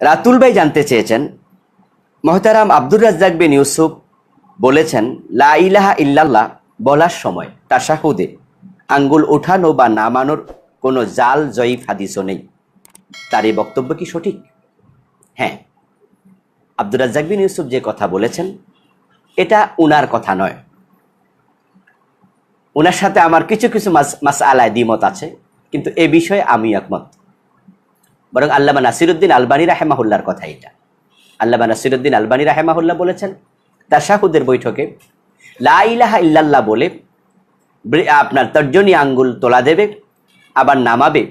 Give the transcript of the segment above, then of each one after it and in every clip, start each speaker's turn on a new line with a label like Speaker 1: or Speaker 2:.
Speaker 1: রাতুল ভাই জানতে চেয়েছেন, মহতারাম আব্দুর রাজ্জাক বিন ইউসুফ বলেছেন লা ইলাহা ইল্লাল্লাহ বলার সময় তাশাহুদে আঙ্গুল ওঠানো বা নামানোর কোনো জাল জয়ীফ হাদিসও নেই। তার এই বক্তব্য কি সঠিক? হ্যাঁ, আব্দুর রাজ্জাক বিন ইউসুফ যে কথা বলেছেন এটা উনার কথা নয়। উনার সাথে আমার কিছু কিছু মাসআলায় দ্বিমত আছে, কিন্তু এ বিষয়ে আমি একমত। বরং আল্লামা নাসিরুদ্দিন আলবানী রাহেমাহুল্লাহর কথা এটা। আল্লামা নাসিরুদ্দিন আলবানী রাহেমাহুল্লাহ বলেছেন তাশাহুদের বৈঠকে লা ইলাহা ইল্লাল্লাহ বলে আপনার তর্জনী আঙ্গুল তোলা দেবে আবার নামাবে,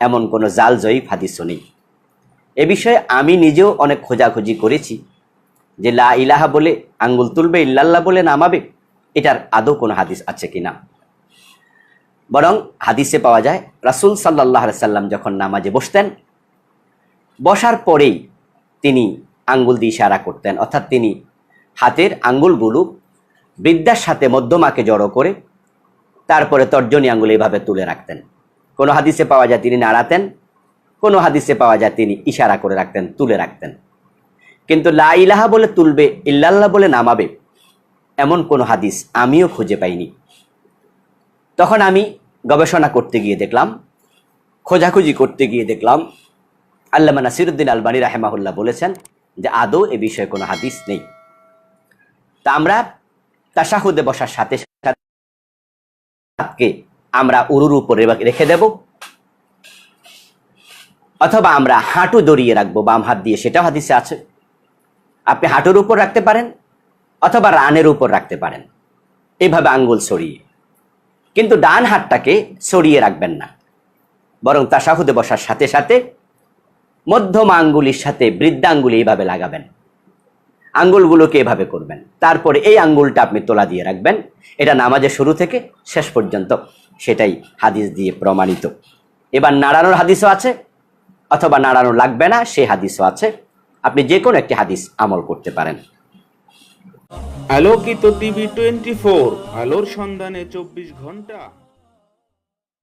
Speaker 1: এমন কোনো জাল জয়ীফ হাদিসও নেই। এ বিষয়ে আমি নিজেও অনেক খোঁজাখুঁজি করেছি যে লা ইলাহা বলে আঙ্গুল তুলবে, ইল্লাল্লাহ বলে নামাবে, এটার আদৌ কোনো হাদিস আছে কিনা। বরং হাদিসে পাওয়া যায় রাসূল সাল্লাল্লাহু আলাইহি সাল্লাম যখন নামাজে বসতেন, বসার পরেই তিনি আঙ্গুল দিয়ে ইশারা করতেন, অর্থাৎ তিনি হাতের আঙ্গুলগুলো বৃদ্ধার সাথে মধ্যমাকে জড়ো করে তারপরে তর্জনী আঙ্গুল এইভাবে তুলে রাখতেন। কোনো হাদিসে পাওয়া যায় তিনি নাড়াতেন, কোনো হাদিসে পাওয়া যায় তিনি ইশারা করে রাখতেন, তুলে রাখতেন। কিন্তু লা ইলাহা বলে তুলবে, ইল্লাল্লাহ বলে নামাবে, এমন কোনো হাদিস আমিও খুঁজে পাইনি। তখন আমি গবেষণা করতে গিয়ে দেখলাম, খোঁজাখুঁজি করতে গিয়ে দেখলাম আল্লামা নাসিরুদ্দিন আলবানী রাহেমাহুল্লাহ বলেছেন যে আদৌ এ বিষয়ে কোনো হাদিস নেই। তা আমরা তাশাহুদে বসার সাথে সাথে আমরা উরুর উপরে রেখে দেব, অথবা আমরা হাঁটু দড়িয়ে রাখবো বাম হাত দিয়ে, সেটাও হাদিসে আছে। আপনি হাঁটুর উপর রাখতে পারেন অথবা রানের উপর রাখতে পারেন, এইভাবে আঙ্গুল ছড়িয়ে। কিন্তু ডান হাতটাকে ছড়িয়ে রাখবেন না, বরং তাশাহুদে বসার সাথে সাথে মধ্যমা আঙ্গুলির সাথে বৃদ্ধাঙ্গুলি এইভাবে লাগাবেন, আঙ্গুলগুলোকে এভাবে করবেন, তারপরে এই আঙ্গুলটা আপনি তোলা দিয়ে রাখবেন। এটা নামাজের শুরু থেকে শেষ পর্যন্ত, সেটাই হাদিস দিয়ে প্রমাণিত। এবার নাড়ানোর হাদিসও আছে, অথবা নাড়ানো লাগবে না সেই হাদিসও আছে। আপনি যে কোনো একটি হাদিস আমল করতে পারেন।
Speaker 2: আলোকিত টিভি 24, আলোর সন্ধানে 24 ঘন্টা।